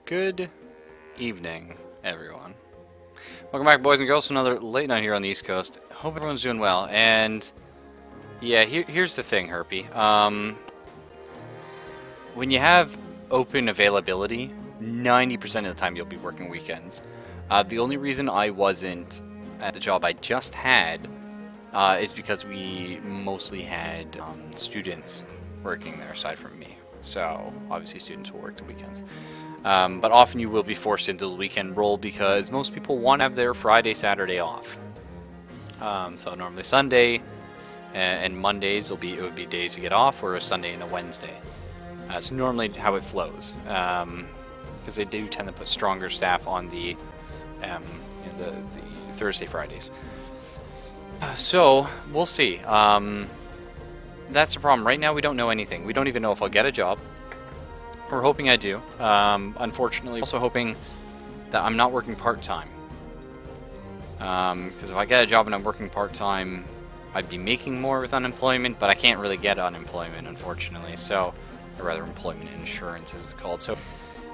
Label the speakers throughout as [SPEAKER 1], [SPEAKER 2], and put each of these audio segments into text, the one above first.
[SPEAKER 1] Good evening, everyone. Welcome back, boys and girls, to another late night here on the East Coast. Hope everyone's doing well. And yeah, here's the thing, Herpy. When you have open availability, 90% of the time you'll be working weekends. The only reason I wasn't at the job I just had is because we mostly had students working there aside from me. So obviously students will work the weekends. But often you will be forced into the weekend role because most people want to have their Friday, Saturday off. So normally Sunday and Mondays would be days you get off, or a Sunday and a Wednesday. It's normally how it flows, because they do tend to put stronger staff on the Thursday, Fridays. So we'll see. That's the problem. Right now we don't know anything. We don't even know if I'll get a job. We're hoping I do. Unfortunately, also hoping that I'm not working part-time. Because if I get a job and I'm working part-time, I'd be making more with unemployment, but I can't really get unemployment, unfortunately. So, or rather, employment insurance, as it's called. So,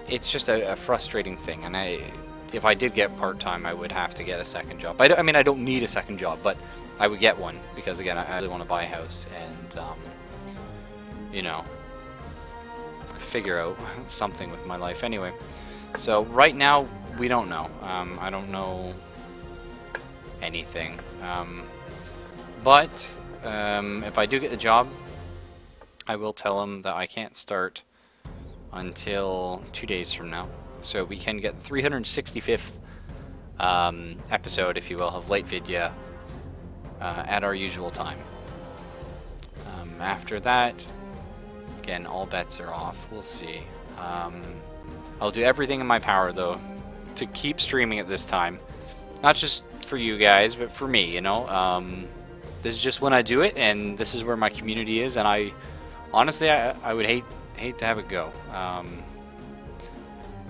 [SPEAKER 1] it's just a frustrating thing. And if I did get part-time, I would have to get a second job. I mean, I don't need a second job, but I would get one because, again, I really want to buy a house and, you know, figure out something with my life anyway. So right now we don't know. I don't know anything. But if I do get the job, I will tell them that I can't start until 2 days from now. So we can get the 365th episode, if you will, of Late Vidya at our usual time. After that, again, all bets are off. We'll see. I'll do everything in my power, though, to keep streaming at this time. Not just for you guys, but for me, you know. This is just when I do it, and this is where my community is, and honestly, I would hate to have it go.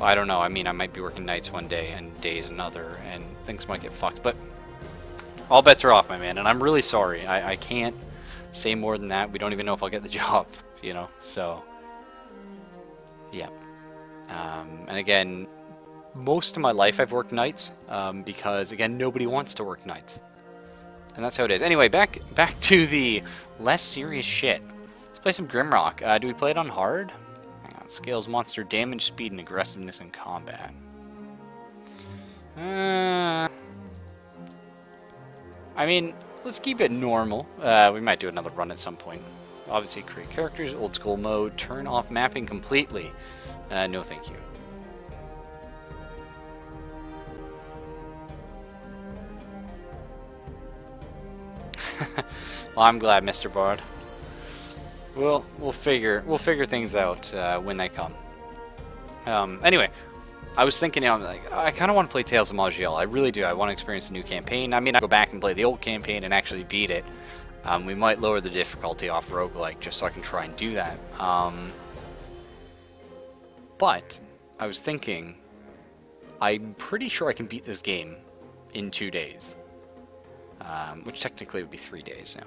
[SPEAKER 1] I don't know. I mean, I might be working nights one day and days another, and things might get fucked, but all bets are off, my man, and I'm really sorry. I can't say more than that. We don't even know if I'll get the job. You know, so yeah. And again, most of my life I've worked nights because, again, nobody wants to work nights, and that's how it is. Anyway, back to the less serious shit. Let's play some Grimrock. Do we play it on hard? Hang on. Scales monster damage, speed, and aggressiveness in combat. I mean, let's keep it normal. We might do another run at some point. Obviously, create characters, old school mode, turn off mapping completely. No thank you. Well, I'm glad, Mr. Bard. We'll figure things out when they come. Anyway, I was thinking, you know, like, I kind of want to play Tales of Maj'El. I really do. I want to experience the new campaign. I mean, I go back and play the old campaign and actually beat it. We might lower the difficulty off roguelike just so I can try and do that. But I was thinking, I'm pretty sure I can beat this game in 2 days. Which technically would be 3 days now.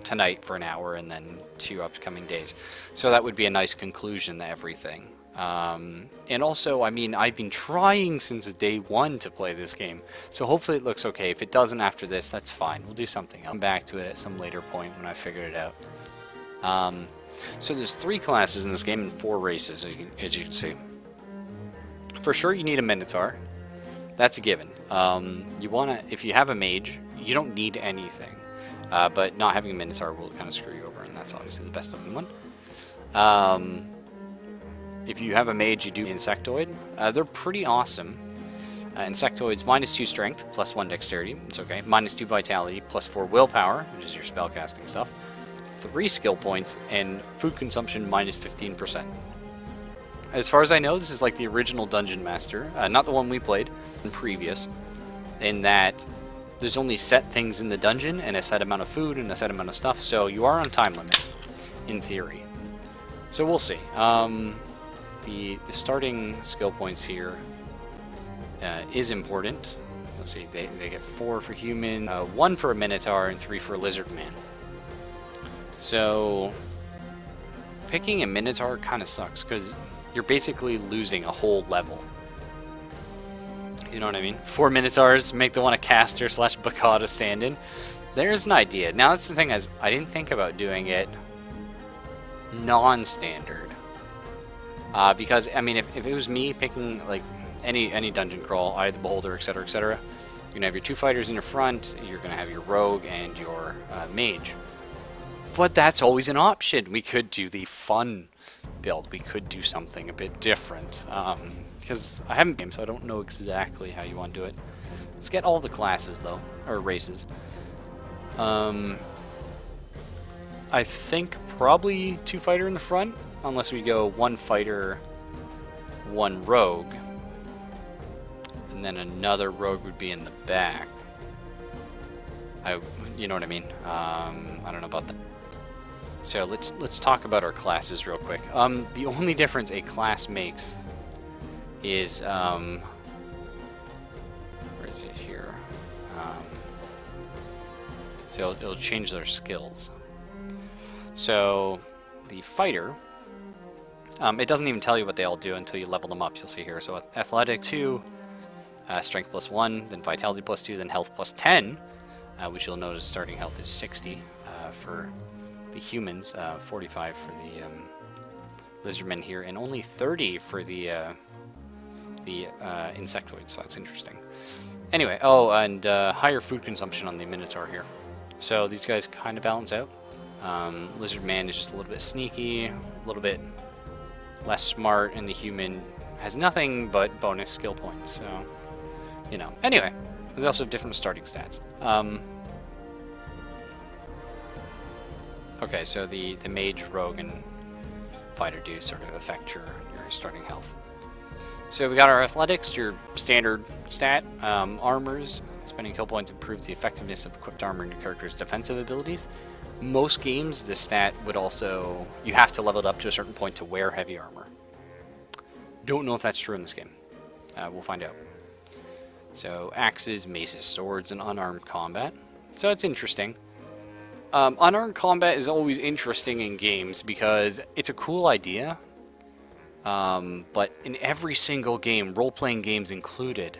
[SPEAKER 1] Tonight for an hour and then 2 upcoming days. So that would be a nice conclusion to everything. And also, I mean, I've been trying since day one to play this game, so hopefully it looks okay. If it doesn't after this, that's fine. We'll do something. I'll come back to it at some later point when I figure it out. So there's 3 classes in this game and 4 races, as you can see. For sure, you need a Minotaur. That's a given. If you have a mage, you don't need anything. But not having a Minotaur will kind of screw you over, and that's obviously the best looking one. If you have a mage, you do Insectoid. They're pretty awesome. Insectoid's -2 strength, +1 dexterity. It's okay. -2 vitality, +4 willpower, which is your spellcasting stuff. 3 skill points, and food consumption -15%. As far as I know, this is like the original Dungeon Master, not the one we played in previous, in that there's only set things in the dungeon and a set amount of food and a set amount of stuff, so you are on time limit, in theory. So we'll see. The starting skill points here is important. Let's see, they get 4 for human, 1 for a Minotaur, and 3 for a Lizard Man. So picking a Minotaur kind of sucks, because you're basically losing a whole level. You know what I mean? 4 Minotaurs make the one a caster / Bakata stand-in. There's an idea. Now that's the thing, is I didn't think about doing it non-standard. Because, I mean, if it was me picking, like, any dungeon crawl, Eye of the Beholder, etc., etc., you're going to have your 2 fighters in your front, you're going to have your rogue and your mage. But that's always an option. We could do the fun build. We could do something a bit different. Because I haven't gamed, so I don't know exactly how you want to do it. Let's get all the classes, though, or races. I think probably 2 fighter in the front, unless we go 1 fighter, 1 rogue, and then another rogue would be in the back. You know what I mean? I don't know about that. So let's talk about our classes real quick. The only difference a class makes is where is it here? So it'll change their skills. So the fighter, it doesn't even tell you what they all do until you level them up. You'll see here. So athletic 2, strength +1, then vitality +2, then health +10, which you'll notice starting health is 60 for the humans, 45 for the lizardmen here, and only 30 for the insectoids. So that's interesting. Anyway, oh, and higher food consumption on the Minotaur here. So these guys kind of balance out. Lizardman is just a little bit sneaky, a little bit less smart, and the human has nothing but bonus skill points. So, you know. Anyway, they also have different starting stats. Okay, so the mage, rogue, and fighter do sort of affect your starting health. So we got our athletics, your standard stat, armors. Spending kill points improves the effectiveness of equipped armor and your character's defensive abilities. Most games, this stat would also, you have to level it up to a certain point to wear heavy armor. Don't know if that's true in this game. We'll find out. So axes, maces, swords, and unarmed combat. So it's interesting. Unarmed combat is always interesting in games because it's a cool idea. But in every single game, role-playing games included,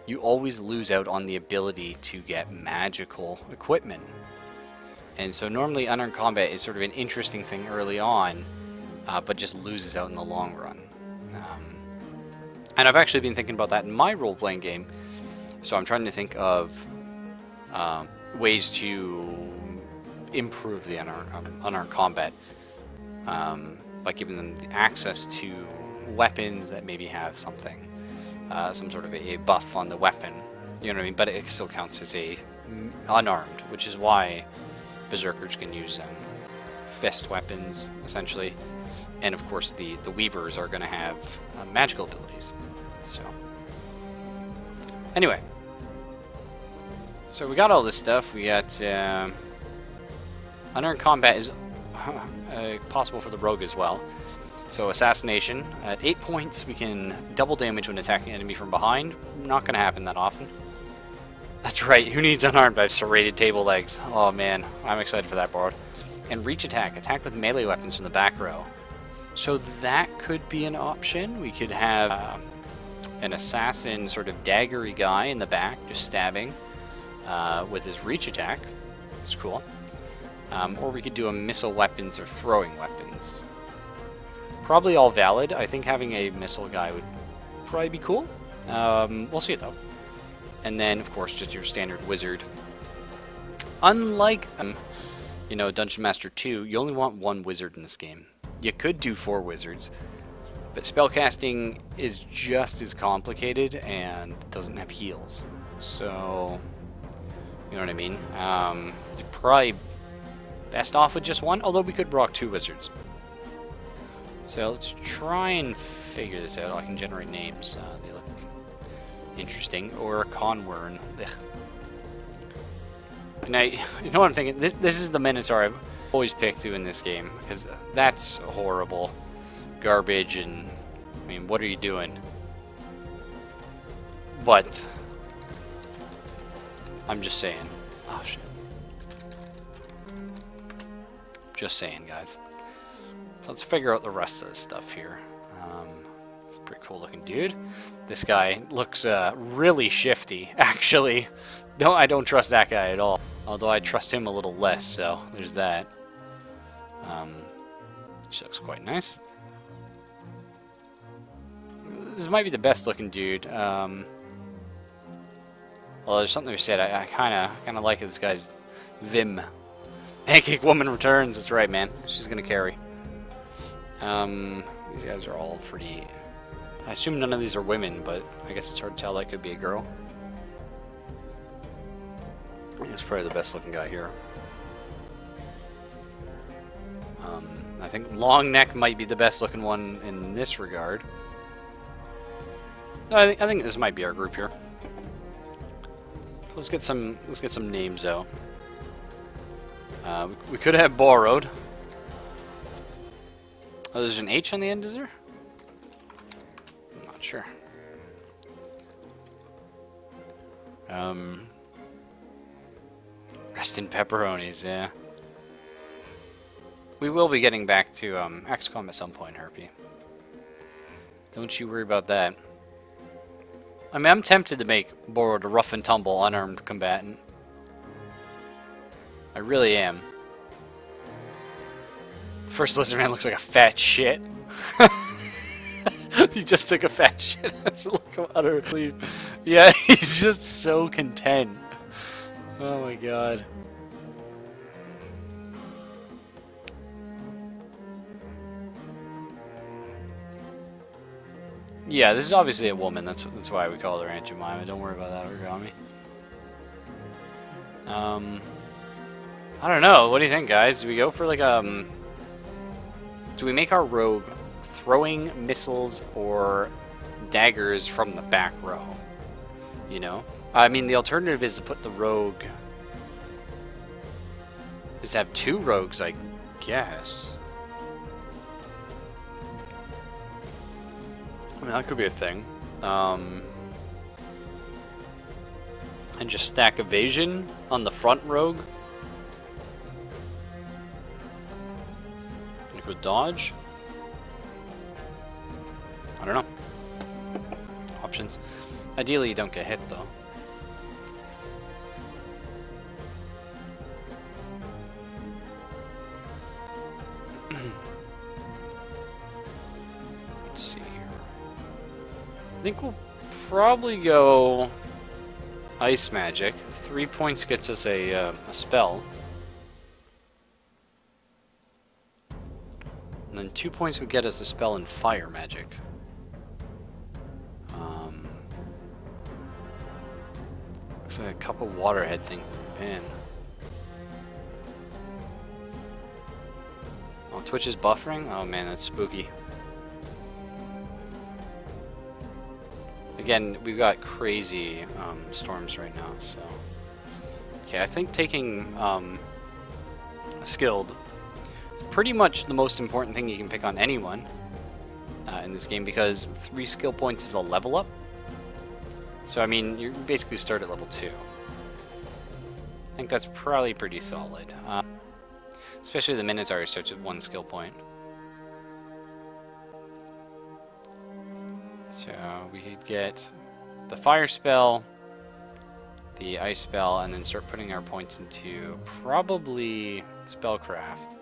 [SPEAKER 1] you always lose out on the ability to get magical equipment. And so normally unarmed combat is sort of an interesting thing early on, but just loses out in the long run. And I've actually been thinking about that in my role-playing game. So I'm trying to think of ways to improve the unarmed combat by giving them the access to weapons that maybe have something, some sort of a buff on the weapon. You know what I mean? But it still counts as a unarmed, which is why berserkers can use fist weapons essentially, and of course the weavers are going to have magical abilities. So anyway, so we got all this stuff. We got unarmed combat is possible for the rogue as well. So assassination at 8 points, we can double damage when attacking enemy from behind. Not going to happen that often. That's right, who needs unarmed? I have serrated table legs. Oh man, I'm excited for that board. And reach attack, attack with melee weapons from the back row. So that could be an option. We could have an assassin sort of daggery guy in the back, just stabbing with his reach attack. It's cool. Or we could do a missile weapons or throwing weapons. Probably all valid. I think having a missile guy would probably be cool. We'll see it though. And then, of course, just your standard wizard. Unlike, you know, Dungeon Master 2, you only want 1 wizard in this game. You could do 4 wizards, but spellcasting is just as complicated and doesn't have heals. So, you know what I mean? You're probably best off with just 1, although we could rock 2 wizards. So let's try and figure this out. I can generate names. They look interesting. Or Conwern. And you know what I'm thinking? This is the Minotaur I've always picked to in this game, because that's horrible. Garbage, and I mean, what are you doing? But I'm just saying. Oh shit. Just saying, guys. Let's figure out the rest of this stuff here. It's a pretty cool looking dude. This guy looks really shifty, actually. No, I don't trust that guy at all. Although I trust him a little less, so there's that. She looks quite nice. This might be the best looking dude. Well, there's something we said. I kind of like this guy's vim. Pancake Woman returns. That's right, man. She's gonna carry. These guys are all pretty. I assume none of these are women, but I guess it's hard to tell. That could be a girl. He's probably the best looking guy here. I think Long Neck might be the best looking one in this regard. No, I think this might be our group here. Let's get some names out. We could have borrowed. Oh, there's an H on the end, is there? I'm not sure. Rest in pepperonis, yeah. We will be getting back to XCOM at some point, Herpy. Don't you worry about that. I mean, I'm tempted to make Borrowed a rough and tumble unarmed combatant. I really am. First Lizard Man looks like a fat shit. He just took a fat shit. Look utterly. Yeah, he's just so content. Oh my god. Yeah, this is obviously a woman. That's why we call her Aunt Jemima. Don't worry about that, Origami. I don't know. What do you think, guys? Do we go for like do we make our rogue throwing missiles or daggers from the back row? You know? I mean, the alternative is to put the rogue. Is to have two rogues, I guess. I mean, that could be a thing. And just stack evasion on the front rogue. Like with dodge. I don't know. Options. Ideally, you don't get hit, though. Let's see here. I think we'll probably go Ice Magic. 3 points gets us a spell. And then 2 points would get us a spell in Fire Magic. Looks like a couple Waterhead thing. Man. Oh, Twitch is buffering? Oh man, that's spooky. Again, we've got crazy storms right now, so... Okay, I think taking Skilled is pretty much the most important thing you can pick on anyone in this game, because 3 skill points is a level up. So, I mean, you basically start at level 2. I think that's probably pretty solid. Especially the Minotaur starts at 1 skill point. So we could get the fire spell, the ice spell, and then start putting our points into probably spellcraft.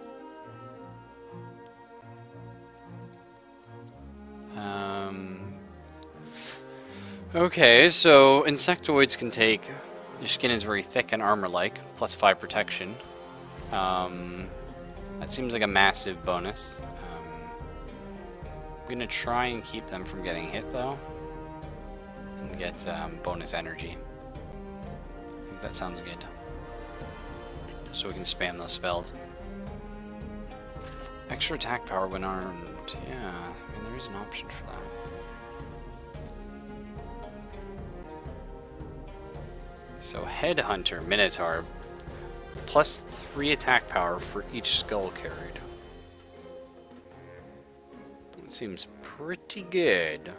[SPEAKER 1] Okay, so insectoids can take. Your skin is very thick and armor-like, plus 5 protection. That seems like a massive bonus. I'm gonna try and keep them from getting hit though, and get bonus energy. I think that sounds good. So we can spam those spells. Extra attack power when armed. Yeah, I mean there is an option for that. So Headhunter Minotaur, plus 3 attack power for each skull carried. That seems pretty good.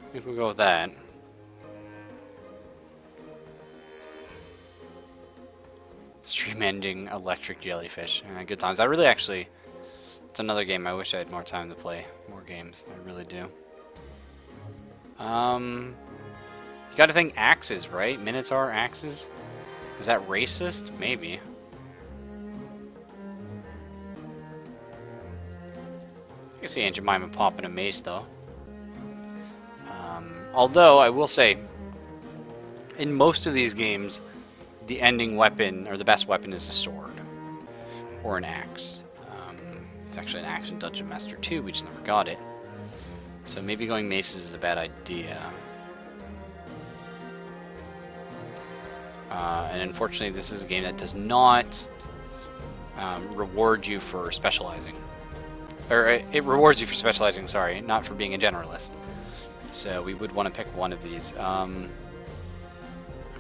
[SPEAKER 1] I think we'll go with that. Stream ending electric jellyfish. Good times. I really actually It's another game I wish I had more time to play more games. I really do. You gotta think axes, right? Minotaur axes? Is that racist? Maybe. I can see Aunt Jemima popping a mace, though. Although, I will say, in most of these games, the ending weapon, or the best weapon, is a sword. Or an axe. It's actually an axe in Dungeon Master 2, we just never got it. So maybe going maces is a bad idea. And unfortunately, this is a game that does not reward you for specializing. Or it rewards you for specializing, sorry, not for being a generalist. So we would want to pick one of these.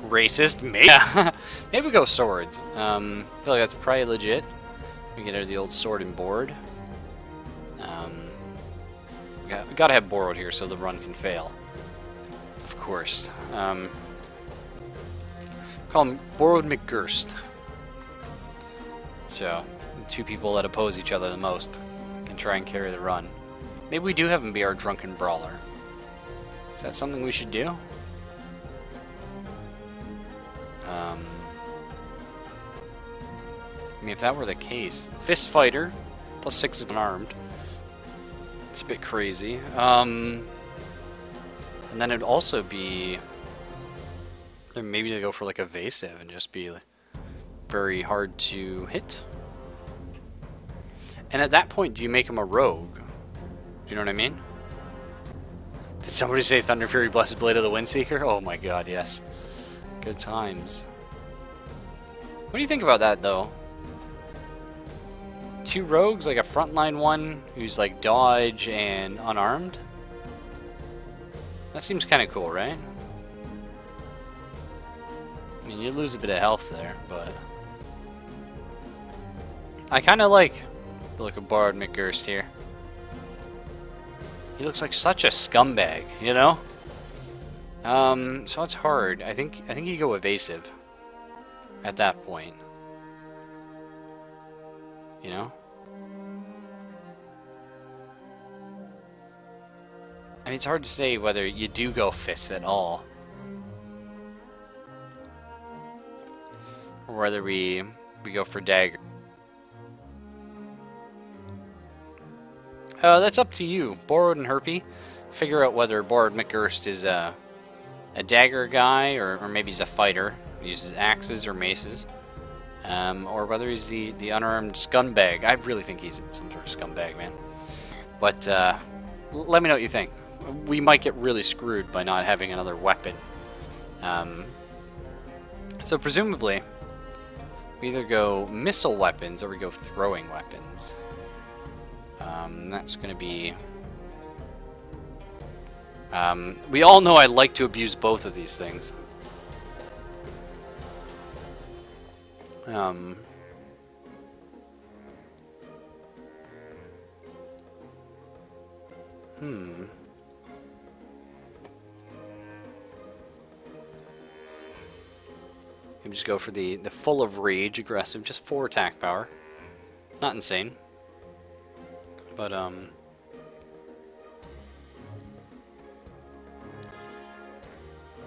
[SPEAKER 1] Racist? Maybe. Maybe we go swords. I feel like that's probably legit. We get out of the old sword and board. We gotta have borrowed here so the run can fail. Of course. Call him Borrowed McGurst. So, the two people that oppose each other the most can try and carry the run. Maybe we do have him be our drunken brawler. Is that something we should do? I mean, if that were the case, fist fighter plus 6 is unarmed. It's a bit crazy. And then it'd also be maybe to go for like evasive and just be very hard to hit. And at that point, do you make him a rogue? Do you know what I mean? Did somebody say Thunder Fury, Blessed Blade of the Windseeker? Oh my god, yes. Good times. What do you think about that, though? 2 rogues, like a frontline one who's like dodge and unarmed? That seems kind of cool, right? I mean, you lose a bit of health there, but I kind of like the look of Borrowed McGurst here. He looks like such a scumbag, you know? So it's hard. I think you go evasive at that point. You know? I mean, it's hard to say whether you do go fists at all. Or whether we go for dagger. That's up to you. Borrowed and Herpy. Figure out whether Borrowed McGurst is a dagger guy, or maybe he's a fighter. He uses axes or maces. Or whether he's the unarmed scumbag. I really think he's some sort of scumbag, man. But let me know what you think. We might get really screwed by not having another weapon. So presumably, we either go missile weapons or we go throwing weapons. That's going to be... we all know I like to abuse both of these things. Maybe just go for the full of rage aggressive, just 4 attack power. Not insane. But I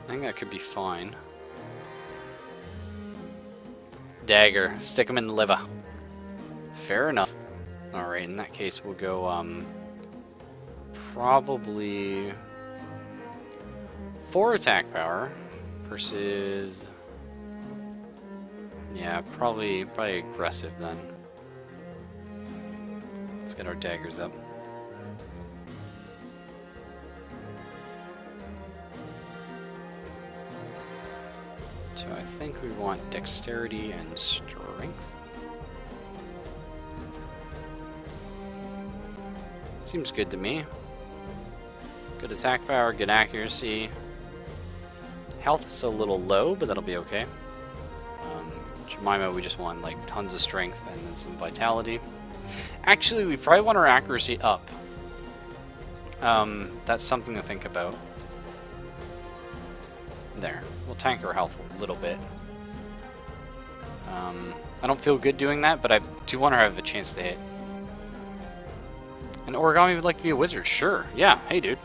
[SPEAKER 1] think that could be fine. Dagger, stick him in the liver. Fair enough. Alright, in that case we'll go probably 4 attack power versus, yeah, probably aggressive then. Let's get our daggers up. So I think we want dexterity and strength. Seems good to me. Good attack power, good accuracy. Health's a little low, but that'll be okay. Jemima, we just want like tons of strength and then some vitality. Actually, we probably want our accuracy up. That's something to think about. There. We'll tank our health a little bit. I don't feel good doing that, but I do want to have a chance to hit. An origami would like to be a wizard. Sure. Yeah. Hey, dude.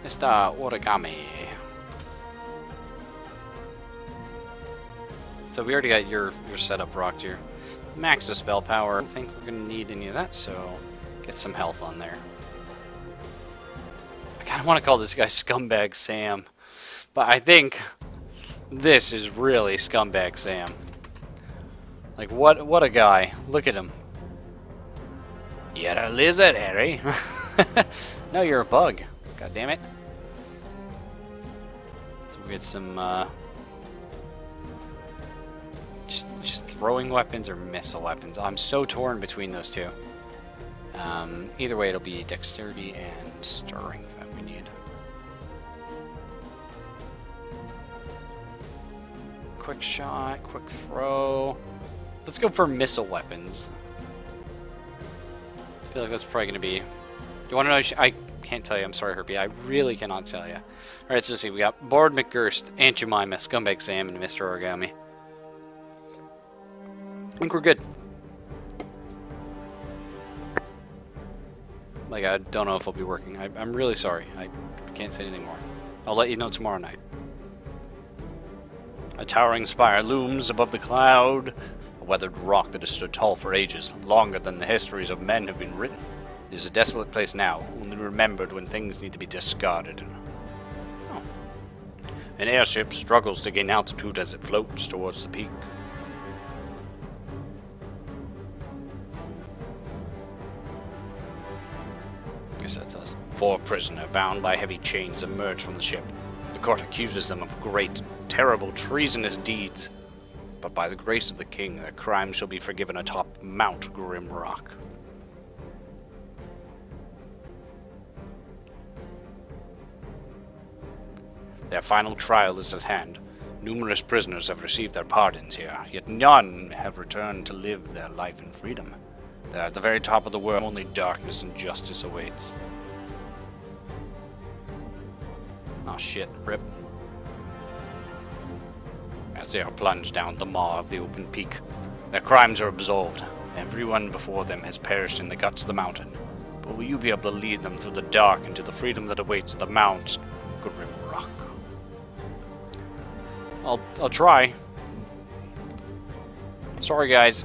[SPEAKER 1] Mr. Origami. So we already got your setup rocked here. Max the spell power. I don't think we're going to need any of that, so get some health on there. I kind of want to call this guy Scumbag Sam, but I think this is really Scumbag Sam. Like, what a guy. Look at him. You're a lizard, Harry. No, you're a bug. God damn it. So we get some, just throwing weapons or missile weapons. I'm so torn between those two. Either way, it'll be dexterity and strength that we need. Quick shot, quick throw. Let's go for missile weapons. I feel like that's probably going to be... You want to know? I can't tell you. I'm sorry, Herbie. I really cannot tell you. Alright, so let's see. We got Board McGurst, Aunt Jemima, Scumbag Sam, and Mr. Origami. I think we're good. Like, I don't know if I'll be working. I'm really sorry. I can't say anything more. I'll let you know tomorrow night. A towering spire looms above the cloud. A weathered rock that has stood tall for ages, longer than the histories of men have been written. It is a desolate place now, only remembered when things need to be discarded. Oh. An airship struggles to gain altitude as it floats towards the peak. I guess that's us. 4 prisoners, bound by heavy chains, emerge from the ship. The court accuses them of great, terrible, treasonous deeds. But by the grace of the king, their crimes shall be forgiven atop Mount Grimrock. Their final trial is at hand. Numerous prisoners have received their pardons here, yet none have returned to live their life in freedom. They're at the very top of the world, only darkness and justice awaits. Oh shit, rip. As they are plunged down the maw of the open peak, their crimes are absolved. Everyone before them has perished in the guts of the mountain. But will you be able to lead them through the dark into the freedom that awaits the Mount Grimrock? I'll try. Sorry, guys.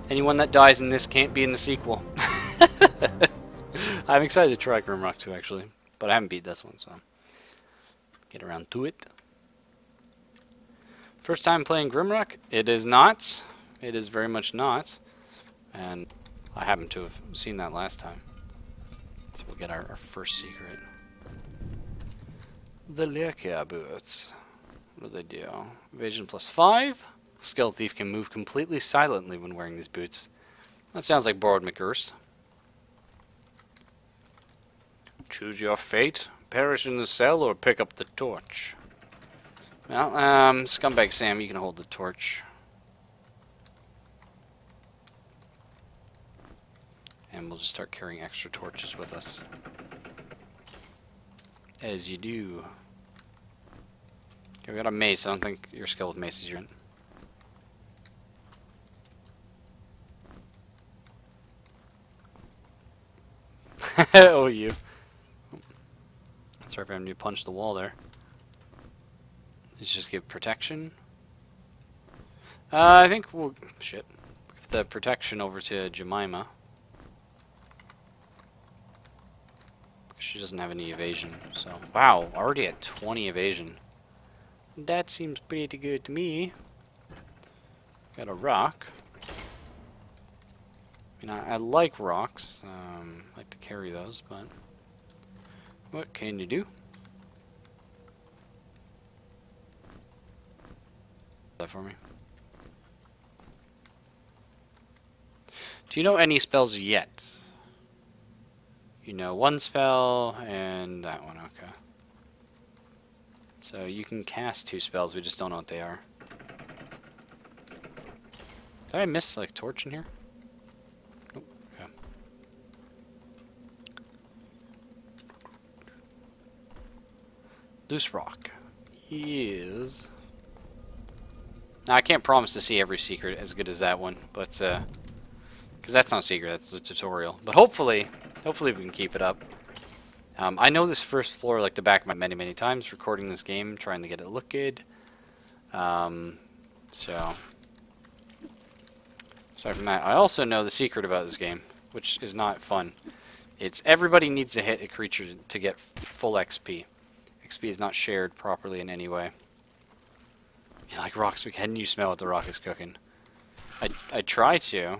[SPEAKER 1] Anyone that dies in this can't be in the sequel. I'm excited to try Grimrock 2, actually. But I haven't beat this one, so... Get around to it. First time playing Grimrock? It is not. It is very much not. And I happen to have seen that last time. So we'll get our first secret. The Lurker boots. What do they do? Evasion +5. Skilled Thief can move completely silently when wearing these boots. That sounds like Board McGurst. Choose your fate. Perish in the cell or pick up the torch. Well, Scumbag Sam, you can hold the torch. And we'll just start carrying extra torches with us. As you do. Okay, we got a mace. I don't think your skill with maces you're in. Oh, you. Sorry for having to punch the wall there. Let's just give protection. I think we'll... Shit. Give the protection over to Jemima. She doesn't have any evasion, so... Wow, already at 20 evasion. That seems pretty good to me. Got a rock. I mean, I like rocks. I like to carry those, but... What can you do? That for me. Do you know any spells yet? You know one spell and that one, okay. So you can cast 2 spells, we just don't know what they are. Did I miss like torch in here? Nope. Okay. Loose rock is... Now I can't promise to see every secret as good as that one, but Because that's not secret, that's a tutorial. But hopefully we can keep it up. I know this first floor like the back of my many, many times, recording this game, trying to get it look good. So, aside from that, I also know the secret about this game, which is not fun. It's everybody needs to hit a creature to get full XP. XP is not shared properly in any way. You like rocks? Can you smell what the rock is cooking? I try to.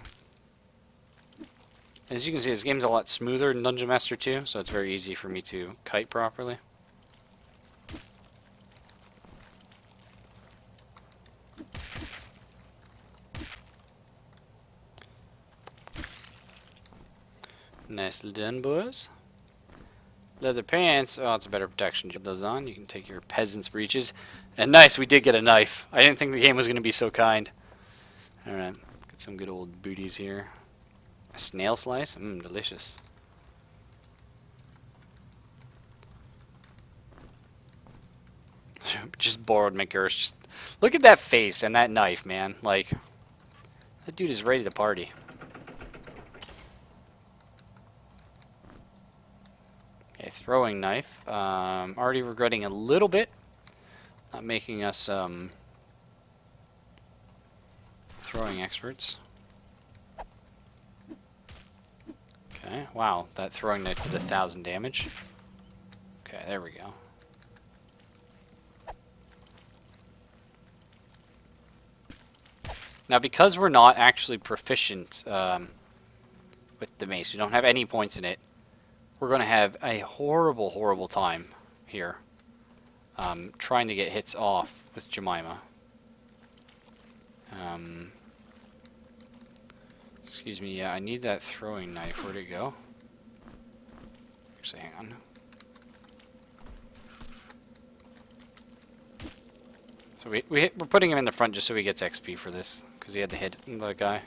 [SPEAKER 1] As you can see, this game's a lot smoother than Dungeon Master 2, so it's very easy for me to kite properly. Nicely done, boys. Leather pants. Oh, it's a better protection. Put those on. You can take your peasant's breeches. And nice, we did get a knife. I didn't think the game was going to be so kind. Alright, get some good old booties here. A snail slice? Mmm, delicious. Just borrowed McGurse. Just look at that face and that knife, man. Like, that dude is ready to party. Okay, throwing knife. Already regretting a little bit. Not making us, throwing experts. Okay, wow, that throwing knife did 1,000 damage. Okay, there we go. Now, because we're not actually proficient with the mace, we don't have any points in it, we're going to have a horrible, horrible time here trying to get hits off with Jemima. Excuse me, yeah, I need that throwing knife. Where'd it go? Actually, hang on. So we're putting him in the front just so he gets XP for this, because he had to hit the guy.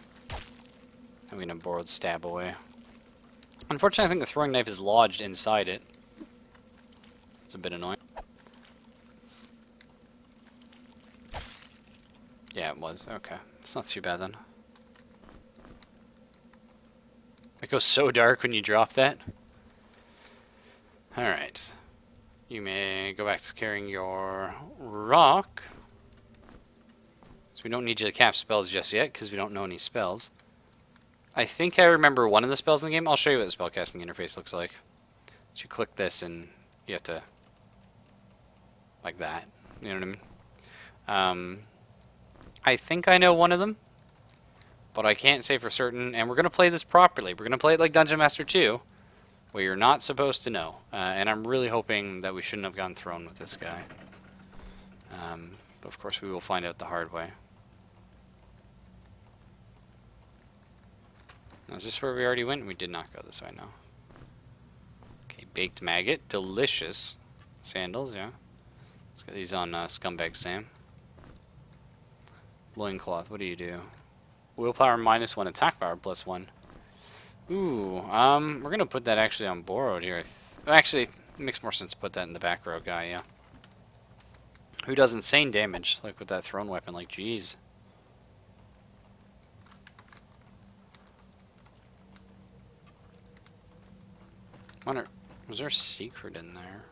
[SPEAKER 1] I'm going to borrow stab away. Unfortunately, I think the throwing knife is lodged inside it. It's a bit annoying. Yeah, it was. Okay. It's not too bad then. It goes so dark when you drop that. Alright. You may go back to carrying your rock. So we don't need you to cast spells just yet, because we don't know any spells. I think I remember one of the spells in the game. I'll show you what the spellcasting interface looks like. So you click this and you have to... like that. You know what I mean? I think I know one of them. But I can't say for certain, and we're going to play this properly. We're going to play it like Dungeon Master 2, where you're not supposed to know. And I'm really hoping that we shouldn't have gone thrown with this guy. But of course we will find out the hard way. Now, is this where we already went? We did not go this way, no. Okay, baked maggot. Delicious. Sandals, yeah. Let's get these on Scumbag Sam. Loincloth, what do you do? Willpower -1, attack power +1. Ooh, we're gonna put that actually on borrowed here. Actually, it makes more sense to put that in the back row guy, yeah. Who does insane damage, like with that thrown weapon, like, jeez. Wonder, was there a secret in there?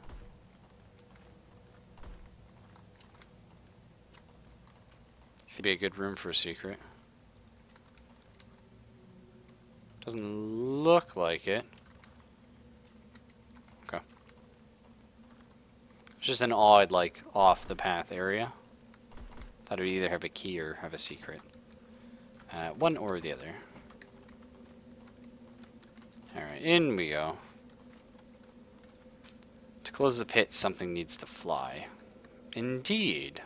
[SPEAKER 1] Could be a good room for a secret. Doesn't look like it. Okay. It's just an odd, like, off-the-path area. Thought it would either have a key or have a secret. One or the other. Alright, in we go. To close the pit, something needs to fly. Indeed.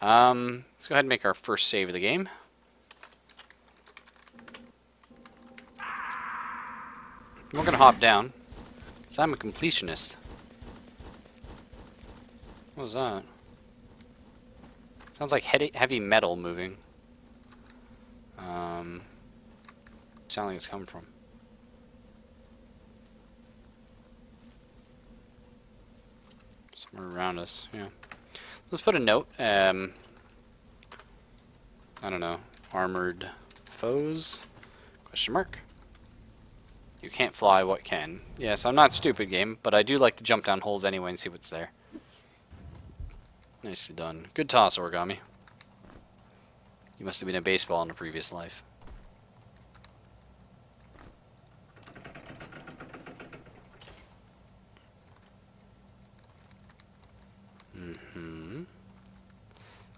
[SPEAKER 1] Let's go ahead and make our first save of the game. We're going to hop down, because I'm a completionist. What was that? Sounds like heavy metal moving. Sound like it's coming from. Somewhere around us, yeah. Let's put a note. I don't know. Armored foes. Question mark. You can't fly, what can? Yes, I'm not stupid, game, but I do like to jump down holes anyway and see what's there. Nicely done. Good toss, Origami. You must have been a baseball in a previous life.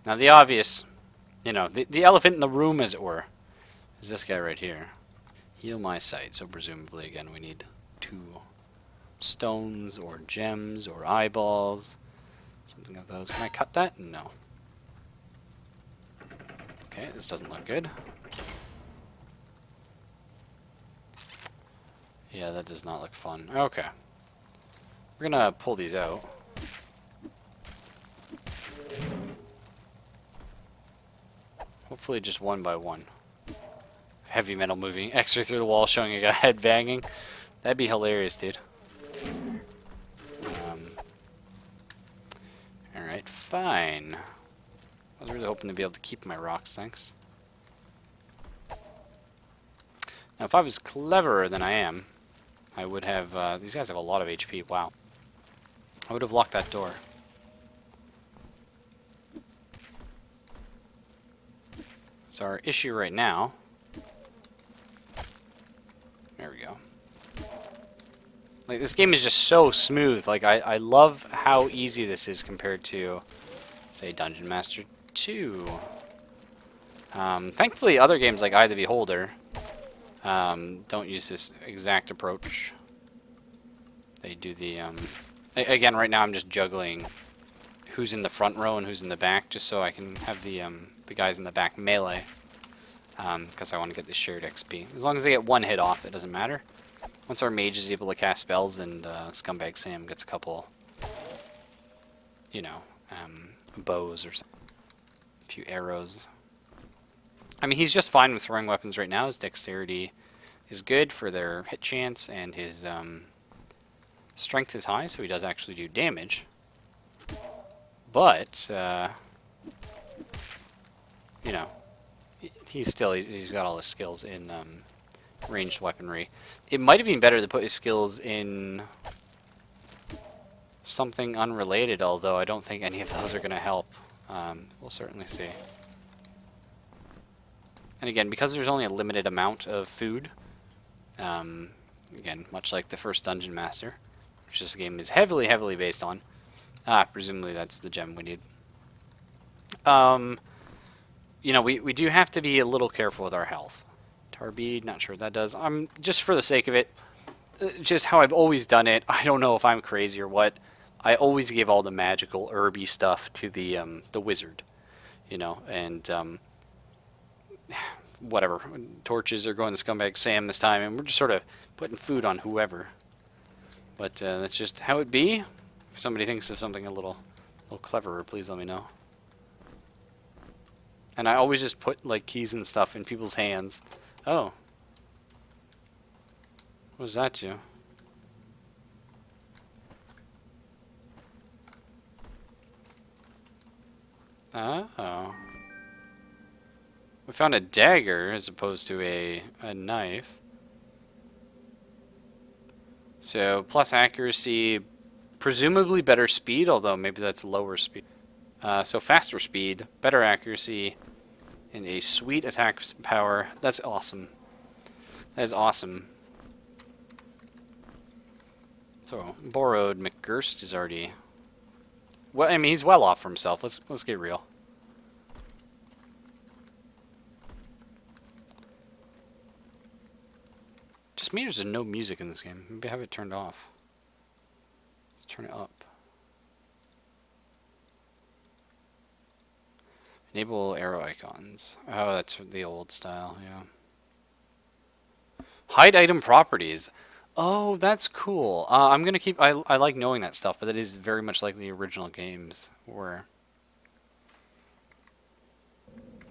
[SPEAKER 1] Now the obvious, you know, the elephant in the room, as it were, is this guy right here. Heal my sight, so presumably, again, we need 2 stones, or gems, or eyeballs. Something of those. Can I cut that? No. Okay, this doesn't look good. Yeah, that does not look fun. Okay. We're gonna pull these out. Hopefully just one by one. Heavy metal moving extra through the wall, showing a guy head banging. That'd be hilarious, dude. Alright, fine. I was really hoping to be able to keep my rocks, thanks. Now, if I was cleverer than I am, I would have... these guys have a lot of HP, wow. I would have locked that door. So our issue right now... There we go. Like, this game is just so smooth. Like, I love how easy this is compared to, say, Dungeon Master 2. Thankfully, other games like Eye the Beholder don't use this exact approach. They do the... Again, right now I'm just juggling who's in the front row and who's in the back, just so I can have the guys in the back melee. Because I want to get the shared XP. As long as they get one hit off, it doesn't matter. Once our mage is able to cast spells and Scumbag Sam gets a couple, you know, bows or something. A few arrows. I mean, he's just fine with throwing weapons right now. His dexterity is good for their hit chance, and his strength is high, so he does actually do damage. But, you know, he's got all his skills in ranged weaponry. It might have been better to put his skills in something unrelated, although I don't think any of those are going to help. We'll certainly see. And again, because there's only a limited amount of food, again, much like the first Dungeon Master, which this game is heavily, heavily based on, presumably that's the gem we need. You know, we do have to be a little careful with our health. Tar bead, not sure what that does. Just for the sake of it, just how I've always done it. I don't know if I'm crazy or what. I always give all the magical herby stuff to the wizard, you know, and whatever. Torches are going to Scumbag Sam this time, and we're just sort of putting food on whoever. But that's just how it be. If somebody thinks of something a little cleverer, please let me know. And I always just put like keys and stuff in people's hands. Oh. What does that do? Oh. We found a dagger as opposed to a knife. So, plus accuracy, presumably better speed, although maybe that's lower speed. So faster speed, better accuracy, and a sweet attack power. That's awesome. That is awesome. So, borrowed McGurst is already... Well, I mean, he's well off for himself. Let's get real. Just me, there's no music in this game. Maybe have it turned off. Let's turn it up. Enable arrow icons. Oh, that's the old style, yeah. Hide item properties. Oh, that's cool. I'm gonna keep... I like knowing that stuff, but that is very much like the original games were.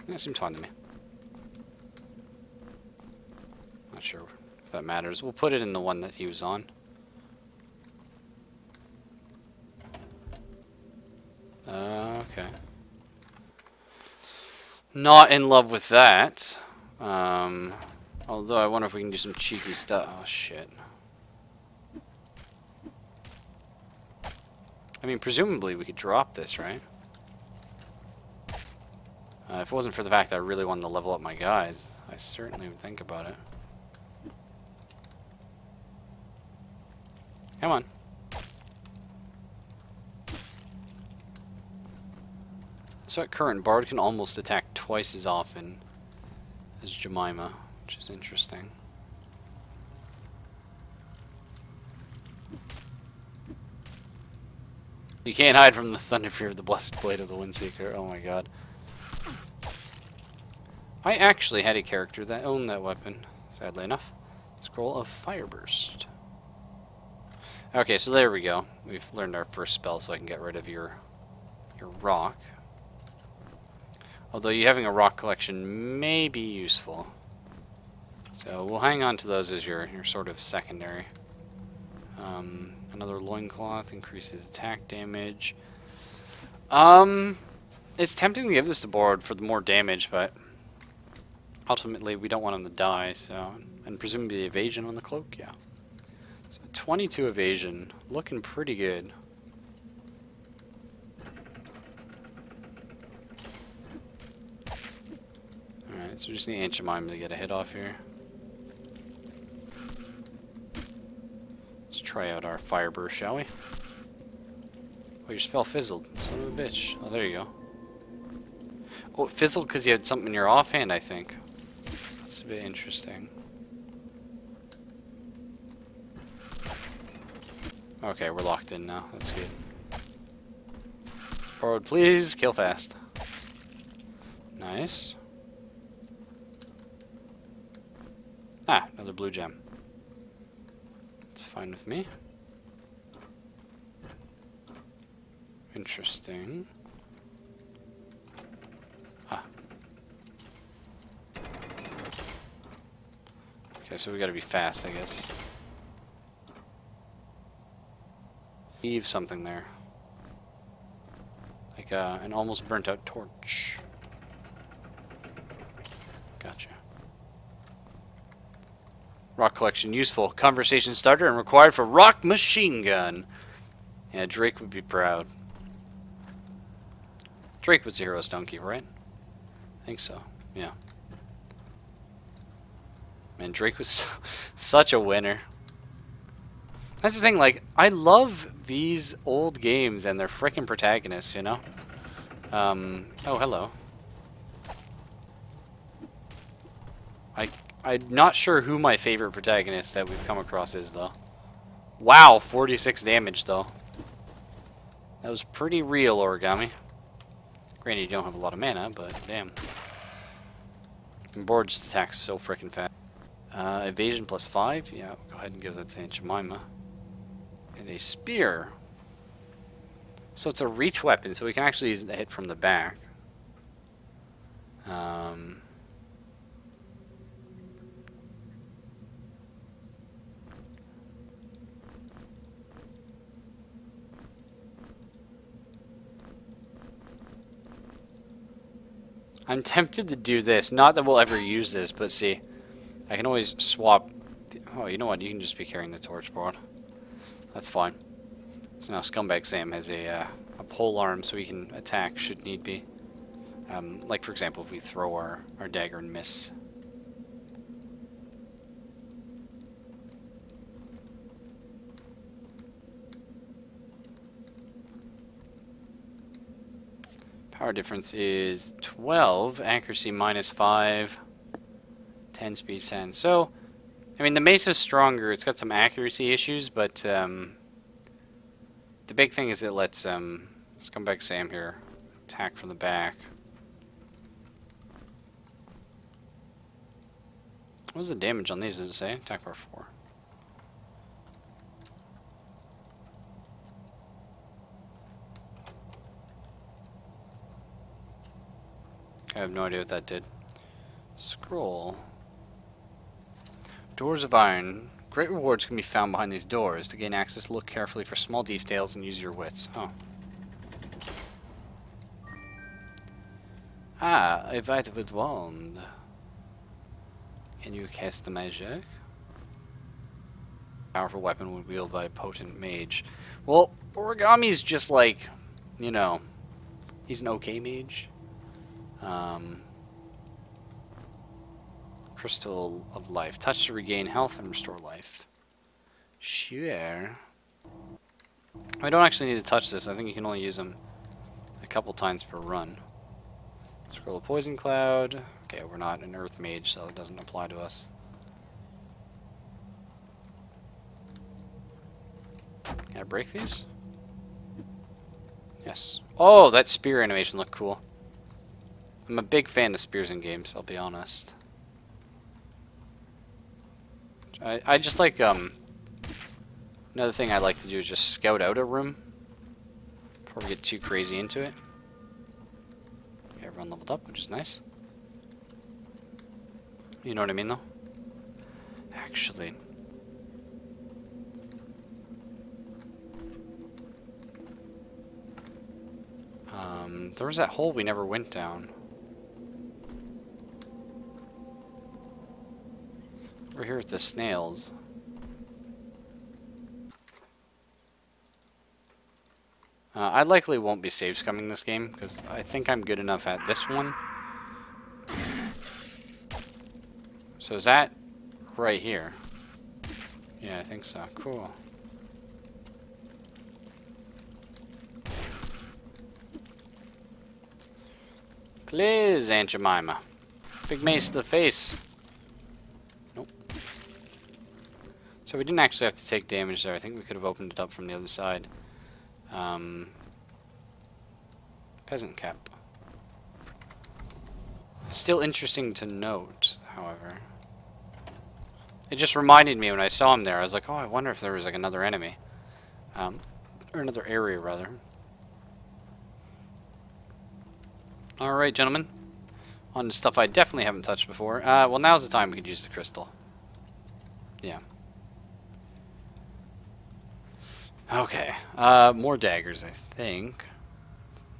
[SPEAKER 1] That seems fun to me. Not sure if that matters. We'll put it in the one that he was on. Okay. Not in love with that. Although I wonder if we can do some cheeky stuff. Oh shit. I mean, presumably we could drop this, right? If it wasn't for the fact that I really wanted to level up my guys, I certainly would think about it. Come on. So at current, Bard can almost attack twice as often as Jemima, which is interesting. You can't hide from the Thunderfury of the Blessed Blade of the Windseeker. Oh my god. I actually had a character that owned that weapon, sadly enough. Scroll of Fireburst. Okay, so there we go. We've learned our first spell, so I can get rid of your rock. Although you having a rock collection may be useful. So we'll hang on to those as your sort of secondary. Another loincloth increases attack damage. It's tempting to give this to Bard for the more damage, but ultimately we don't want him to die, so... And presumably evasion on the cloak, yeah. So 22 evasion, looking pretty good. Alright, so we just need Ancient Mime to get a hit off here. Let's try out our Fireburst, shall we? Oh, your spell fizzled. Son of a bitch. Oh, there you go. Oh, it fizzled because you had something in your offhand, I think. That's a bit interesting. Okay, we're locked in now. That's good. Forward, please. Kill fast. Nice. Ah, another blue gem. That's fine with me. Interesting. Ah. Okay, so we gotta be fast, I guess. Leave something there. Like an almost burnt out torch. Gotcha. Rock collection useful. Conversation starter and required for rock machine gun. Yeah, Drake would be proud. Drake was the hero Stonekeeper, right? I think so. Yeah. Man, Drake was such a winner. That's the thing, like, I love these old games and their frickin' protagonists, you know? Oh, hello. I'm not sure who my favorite protagonist that we've come across is, though. Wow, 46 damage, though. That was pretty real, Origami. Granted, you don't have a lot of mana, but damn. And Bard just attacks so frickin' fast. Evasion plus 5? Yeah, we'll go ahead and give that to Aunt Jemima. And a spear. So it's a reach weapon, so we can actually use the hit from the back. I'm tempted to do this. Not that we'll ever use this, but see, I can always swap. Oh, you know what? You can just be carrying the torch board. That's fine. So now Scumbag Sam has a pole arm, so he can attack should need be. Like for example, if we throw our dagger and miss. Power difference is 12, accuracy minus 5, 10 speed 10. So, I mean, the mace is stronger. It's got some accuracy issues, but the big thing is it lets Scumbag Sam here attack from the back. What was the damage on these? Does it say? Attack bar 4. I have no idea what that did. Scroll. Doors of iron. Great rewards can be found behind these doors. To gain access, look carefully for small details and use your wits. Oh. Ah, a Vitavid Wand. Can you cast the magic? Powerful weapon when wielded by a potent mage. Well, Origami's just like, you know, he's an okay mage. Crystal of Life. Touch to regain health and restore life. Sure. I don't actually need to touch this. I think you can only use them a couple times per run. Scroll of Poison Cloud. Okay, we're not an Earth Mage, so it doesn't apply to us. Can I break these? Yes. Oh, that spear animation looked cool. I'm a big fan of spears in games, I'll be honest. I just like, another thing I like to do is just scout out a room before we get too crazy into it. Okay, everyone leveled up, which is nice. You know what I mean, though? Actually. There was that hole we never went down. We're here with the snails. I likely won't be save scumming this game, because I think I'm good enough at this one. So is that right here? Yeah, I think so. Cool. Please, Aunt Jemima. Big mace to the face. Nope. So we didn't actually have to take damage there. I think we could have opened it up from the other side. Peasant cap. Still interesting to note, however. It just reminded me when I saw him there. I was like, oh, I wonder if there was like another enemy. Or another area, rather. Alright, gentlemen. On to stuff I definitely haven't touched before. Well, now's the time we could use the crystal. Yeah. Okay. More daggers, I think.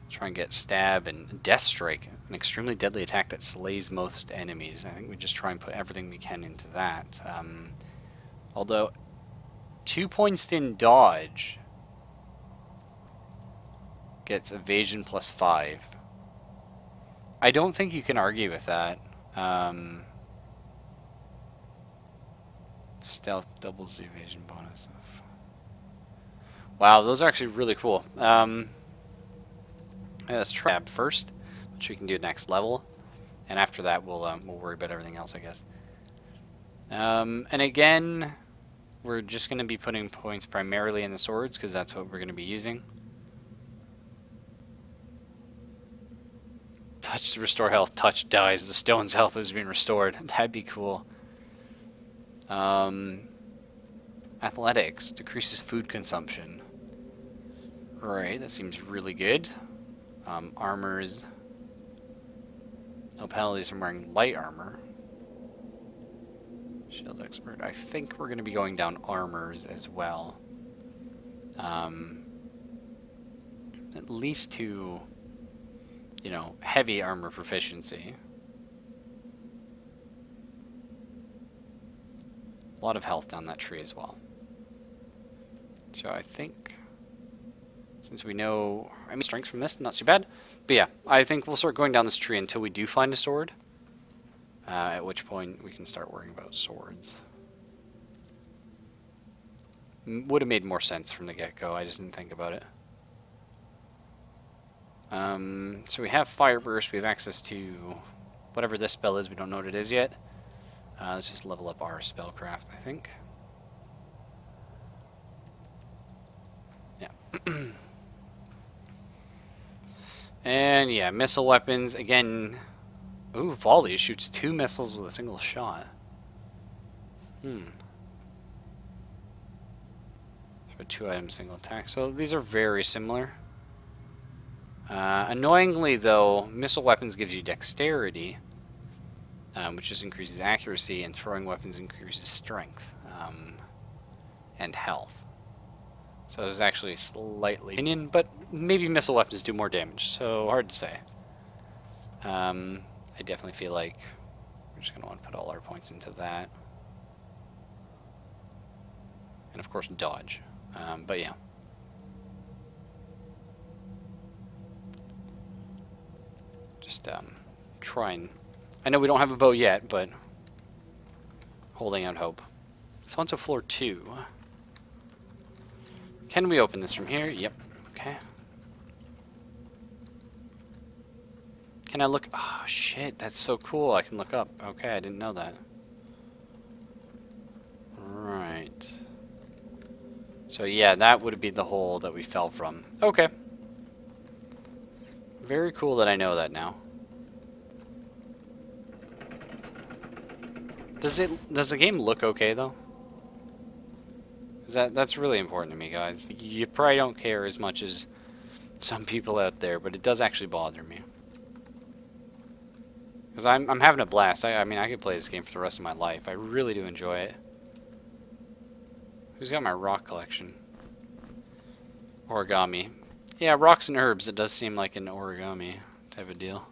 [SPEAKER 1] Try and get Stab and Death Strike. An extremely deadly attack that slays most enemies. I think we just try and put everything we can into that. Although, 2 points in dodge gets evasion plus 5. I don't think you can argue with that. Stealth doubles the evasion bonus. Wow, those are actually really cool. Yeah, let's try Stab first, which we can do next level, and after that we'll worry about everything else, I guess. And again, we're just going to be putting points primarily in the swords because that's what we're going to be using. Touch to restore health. Touch dies. The stone's health is being restored. That'd be cool. Athletics decreases food consumption. Right, that seems really good. Armors. No penalties from wearing light armor. Shield expert. I think we're going to be going down armors as well. At least to, you know, heavy armor proficiency. A lot of health down that tree as well. So I think, since we know, I mean, strength from this, not too bad. But yeah, I think we'll start going down this tree until we do find a sword. At which point we can start worrying about swords. Would have made more sense from the get-go, I just didn't think about it. So we have Fire Burst, we have access to whatever this spell is, we don't know what it is yet. Let's just level up our spellcraft, I think. Yeah. And yeah, missile weapons, again. Ooh, volley shoots 2 missiles with a single shot. For a 2-item single attack. So these are very similar. Annoyingly, though, missile weapons gives you dexterity, which just increases accuracy, and throwing weapons increases strength and health. So there's actually slightly opinion, but maybe missile weapons do more damage, so hard to say. I definitely feel like We're just going to want to put all our points into that. And of course, dodge. But yeah. Just try and... I know we don't have a bow yet, but holding out hope. So on to floor 2. Can we open this from here? Yep. Okay. Can I look? Oh, shit. That's so cool. I can look up. Okay, I didn't know that. Right. So, yeah, that would be the hole that we fell from. Okay. Very cool that I know that now. Does the game look okay, though? That's really important to me, guys. You probably don't care as much as some people out there, but it does actually bother me. Because I'm having a blast. I mean, I could play this game for the rest of my life. I really do enjoy it. Who's got my rock collection? Origami. Yeah, rocks and herbs. It does seem like an origami type of deal.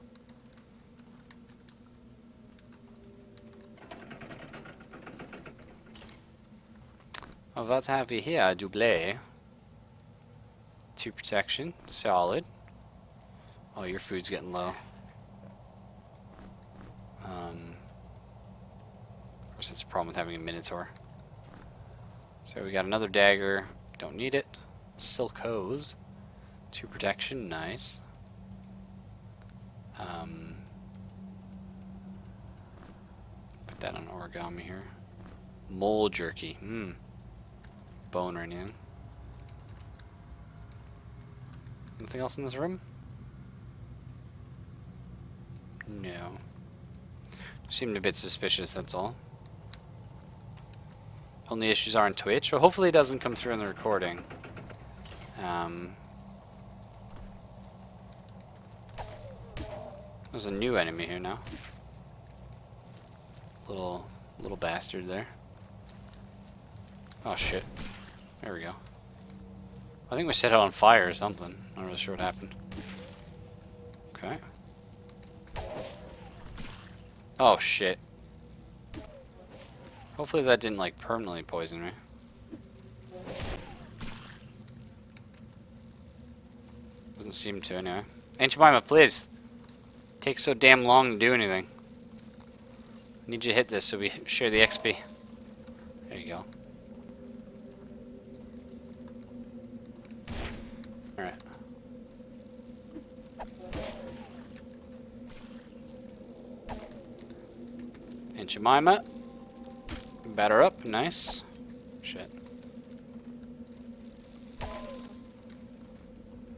[SPEAKER 1] What have we here? Double. 2 protection. Solid. Oh, your food's getting low. Of course, that's a problem with having a Minotaur. So we got another dagger. Don't need it. Silk hose. 2 protection. Nice. Put that on origami here. Mole jerky. Bone or anything. Anything else in this room? No. Seemed a bit suspicious, that's all. Only issues are on Twitch, so hopefully it doesn't come through in the recording. There's a new enemy here now. Little bastard there. Oh shit. There we go. I think we set it on fire or something. Not really sure what happened. Okay. Oh shit. Hopefully that didn't like permanently poison me. Doesn't seem to anyway. Aunt Jemima, please. Takes so damn long to do anything. I need you to hit this so we share the XP. There you go. Alright. Aunt Jemima. Batter up. Nice. Shit.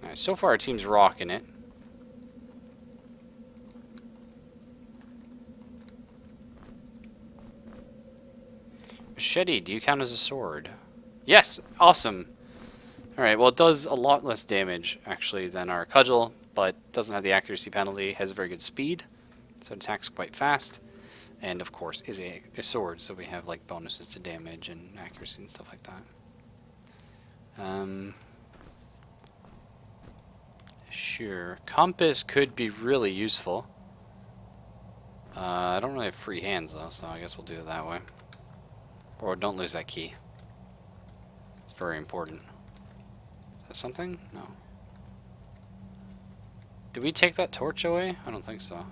[SPEAKER 1] Alright, so far our team's rocking it. Machete, do you count as a sword? Yes! Awesome! Alright, well it does a lot less damage, actually, than our cudgel, but doesn't have the accuracy penalty, has very good speed, so it attacks quite fast, and of course is a sword, so we have like bonuses to damage and accuracy and stuff like that. Sure. Compass could be really useful. I don't really have free hands though, so I guess we'll do it that way. Or don't lose that key. It's very important. Is that something? No. Did we take that torch away? I don't think so.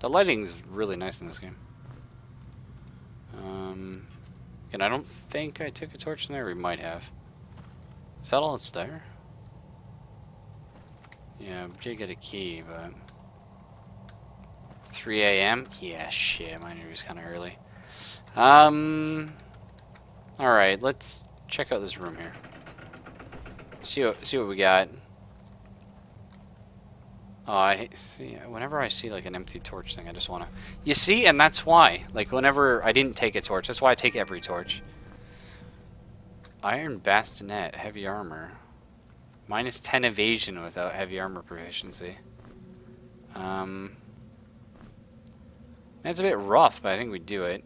[SPEAKER 1] The lighting's really nice in this game. And I don't think I took a torch in there. We might have. Is that all that's there? Yeah, we did get a key, but 3 a.m. Yeah, shit. My interview's kind of early. All right, let's check out this room here. See what we got. Oh, I see. Whenever I see like an empty torch thing, I just want to. You see, and that's why. Like whenever I didn't take a torch, that's why I take every torch. Iron bastonet, heavy armor. Minus 10 evasion without heavy armor proficiency. That's a bit rough, but I think we do it.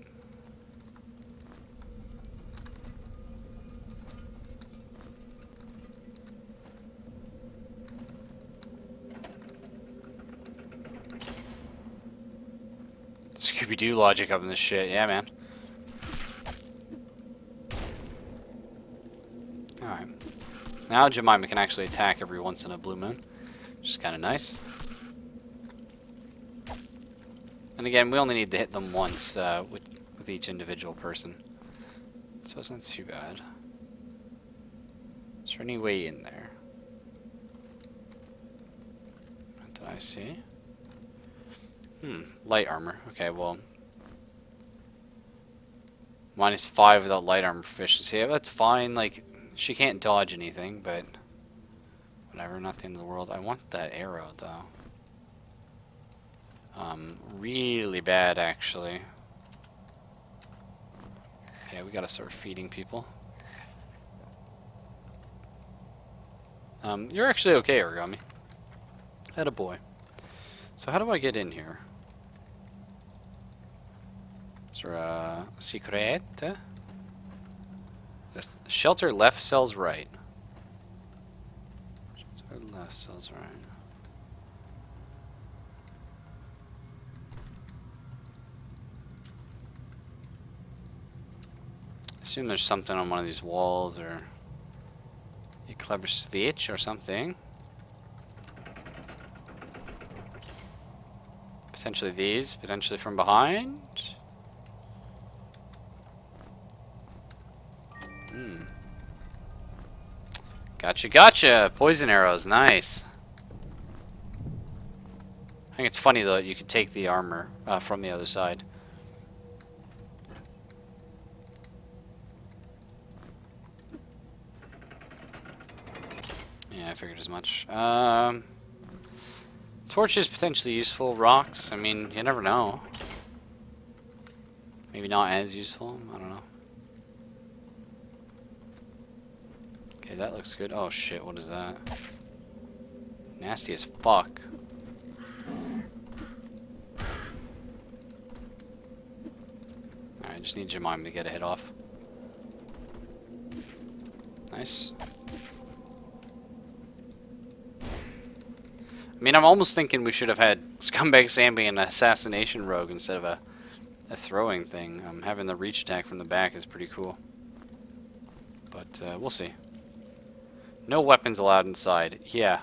[SPEAKER 1] Scooby-Doo logic up in this shit. Yeah, man. Alright. Now Jemima can actually attack every once in a blue moon, which is kind of nice. And again, we only need to hit them once with each individual person. So it's not too bad. Is there any way in there? What did I see? Light armor. Okay, well. -5 without light armor proficiency. Yeah, that's fine. Like, she can't dodge anything, but whatever, not the end of the world. I want that arrow, though. Really bad, actually. Yeah, we gotta start feeding people. You're actually okay, Origami. Attaboy. So how do I get in here? Is there a secret? Shelter left, cells right. Shelter left, cells right. I assume there's something on one of these walls, or a clever switch or something. Potentially these, potentially from behind. Gotcha, gotcha! Poison arrows, nice. I think it's funny though that you could take the armor from the other side. Yeah, I figured as much. Torches potentially useful. Rocks, I mean, you never know. Maybe not as useful, I don't know. Okay, that looks good. Oh shit, what is that? Nasty as fuck. Alright, just need Jemima to get a hit off. Nice. I mean, I'm almost thinking we should have had Scumbag Sam be an assassination rogue instead of a throwing thing. Having the reach attack from the back is pretty cool. But we'll see. No weapons allowed inside. Yeah.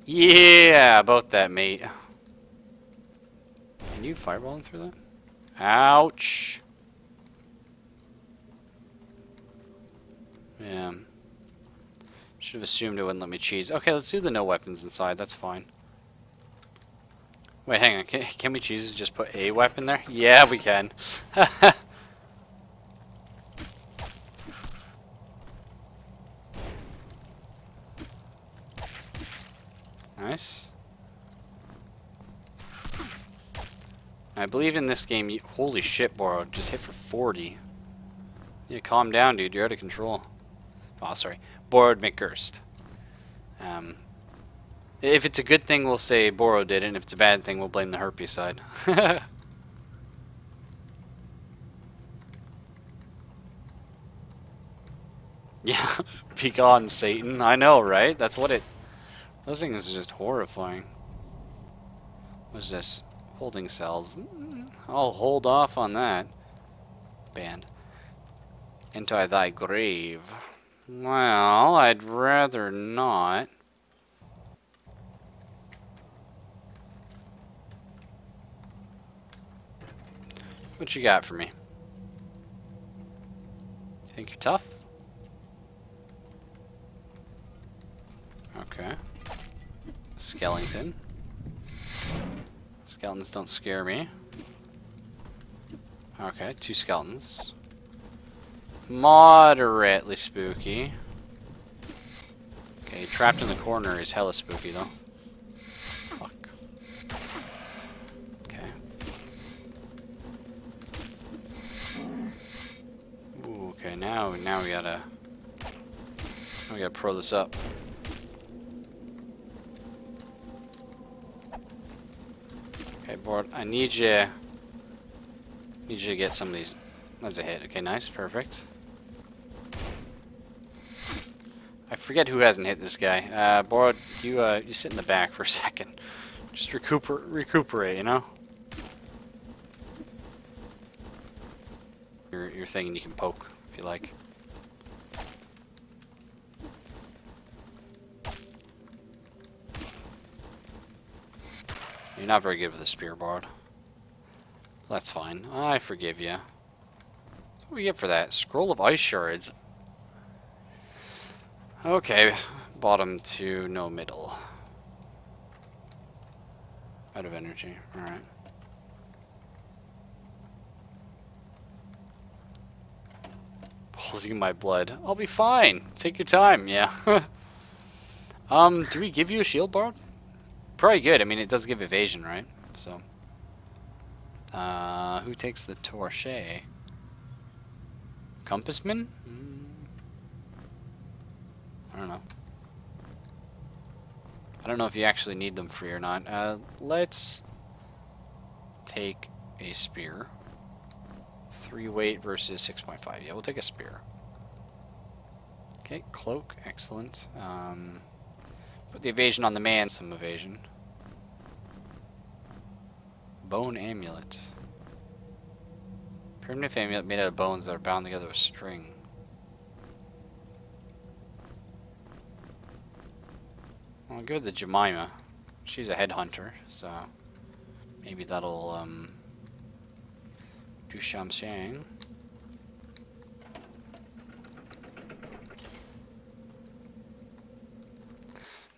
[SPEAKER 1] Yeah, about that, mate. Can you fireball him through that? Ouch. Yeah. Should have assumed it wouldn't let me cheese. Okay, let's do the no weapons inside. That's fine. Wait, hang on. Can we cheese just put a weapon there? Yeah, we can. Nice. I believe in this game, holy shit, Borrowed, just hit for 40. Yeah, calm down, dude. You're out of control. Oh, sorry. Borrowed McGurst. If it's a good thing, we'll say Borrowed did it, and if it's a bad thing, we'll blame the herpes side. Yeah, be gone, Satan. I know, right? That's what it... Those things are just horrifying. What's this? Holding cells. I'll hold off on that. Banned. Enter thy grave. Well, I'd rather not. What you got for me? You think you're tough? Okay. Skeleton. Skeletons don't scare me. Okay, 2 skeletons. Moderately spooky. Okay, trapped in the corner is hella spooky though. Fuck. Okay. Ooh, okay, now we gotta pro this up. Okay, board. I need you to get some of these. That's a hit. Okay, nice, perfect. I forget who hasn't hit this guy. Board, you sit in the back for a second. Just recuperate, you know. your thing and you can poke if you like. You're not very good with a spear, Bard. That's fine. I forgive you. What do we get for that? Scroll of Ice Shards. Okay, bottom to no middle. Out of energy. Alright. Holding my blood. I'll be fine. Take your time, yeah. Do we give you a shield, Bard? Probably good. I mean, it does give evasion, right? So. Who takes the torche? Compassman? I don't know. I don't know if you actually need them free or not. Let's take a spear. 3 weight versus 6.5. Yeah, we'll take a spear. Okay, cloak. Excellent. Put the evasion on the man. Some evasion. Bone amulet. Primitive amulet made out of bones that are bound together with string. Well, good, the Jemima. She's a headhunter, so maybe that'll do something.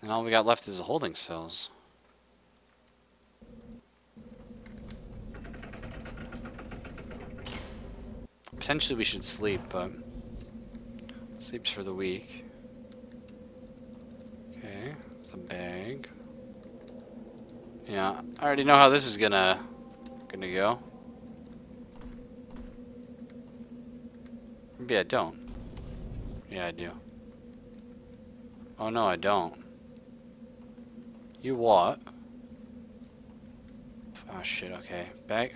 [SPEAKER 1] And all we got left is the holding cells. Potentially we should sleep, but sleep's for the weak. Okay, it's a bag. Yeah, I already know how this is gonna go. Maybe I don't. Yeah, I do. Oh no, I don't. You what? Oh shit, okay. Bag.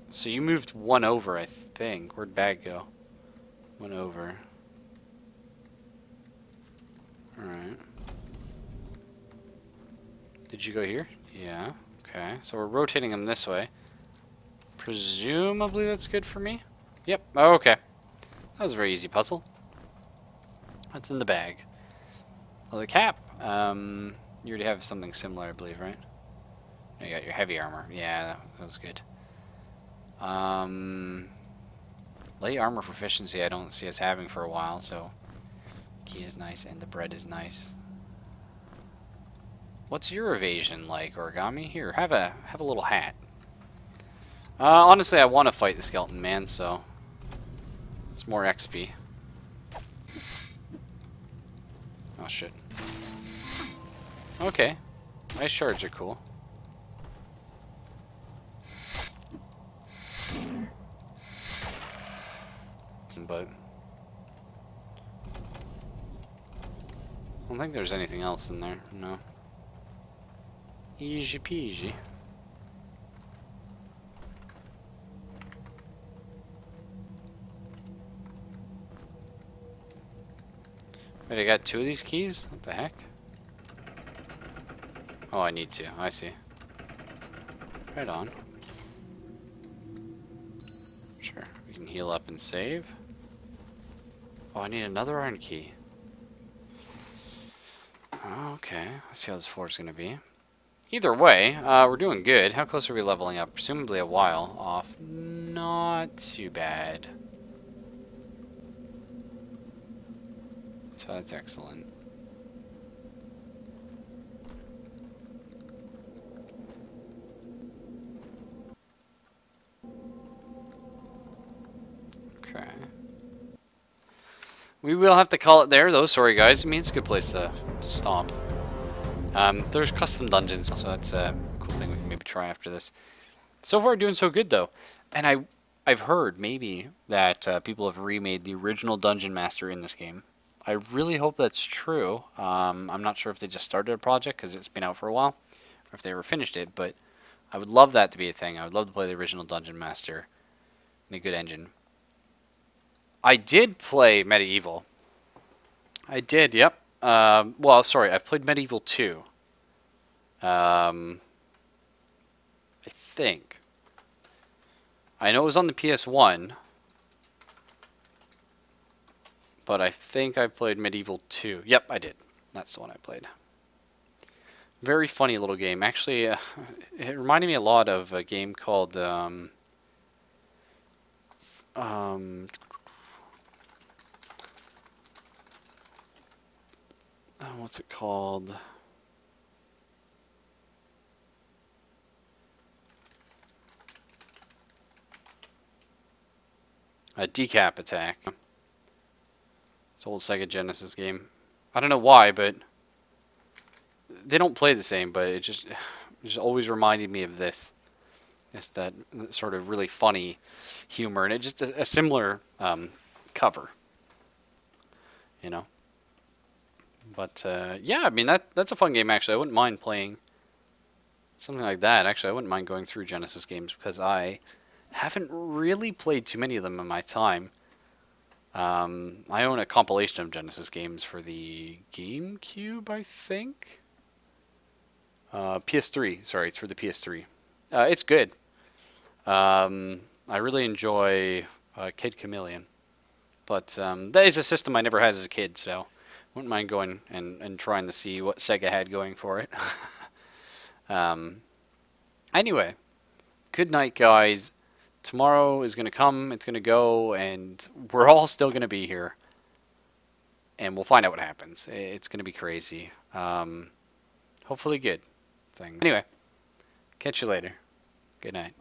[SPEAKER 1] So you moved one over, I think. Where'd bag go? One over. Alright. Did you go here? Yeah. Okay. So we're rotating them this way. Presumably that's good for me? Yep. Oh, okay. That was a very easy puzzle. That's in the bag. Well, the cap. You already have something similar, I believe, right? You got your heavy armor. Yeah, that was good. Light armor proficiency I don't see us having for a while, so key is nice and the bread is nice. What's your evasion like, Origami? Here, have a little hat. Honestly, I want to fight the skeleton man, so it's more XP. Oh shit. Okay, ice shards are cool. But I don't think there's anything else in there. No. Easy peasy. Wait, I got 2 of these keys? What the heck? Oh, I need to. I see. Right on. Sure. We can heal up and save. Oh, I need another iron key. Okay. Let's see how this floor is going to be. Either way, we're doing good. How close are we leveling up? Presumably a while off. Not too bad. So that's excellent. Okay. We will have to call it there, though. Sorry, guys. I mean, it's a good place to stop. There's custom dungeons, so that's a cool thing we can maybe try after this. So far, doing so good, though. And I've heard, maybe, that people have remade the original Dungeon Master in this game. I really hope that's true. I'm not sure if they just started a project, because it's been out for a while, or if they ever finished it, but I would love that to be a thing. I would love to play the original Dungeon Master in a good engine. I did play Medieval. I did, yep. Well, sorry, I've played Medieval 2. I think. I know it was on the PS1, but I think I played Medieval 2. Yep, I did. That's the one I played. Very funny little game. Actually, it reminded me a lot of a game called what's it called? A Decap Attack. It's an old Sega Genesis game. I don't know why, but they don't play the same, but it just always reminded me of this. It's that sort of really funny humor, and it just a similar cover, you know. But yeah, I mean that's a fun game actually. I wouldn't mind playing something like that. Actually, I wouldn't mind going through Genesis games because I haven't really played too many of them in my time. I own a compilation of Genesis games for the GameCube, I think. PS3, sorry, it's for the PS3. It's good. I really enjoy Kid Chameleon. But that is a system I never had as a kid, so wouldn't mind going and trying to see what Sega had going for it. Anyway, good night, guys. Tomorrow is going to come, it's going to go, and we're all still going to be here. And we'll find out what happens. It's going to be crazy. Hopefully good thing. Anyway, catch you later. Good night.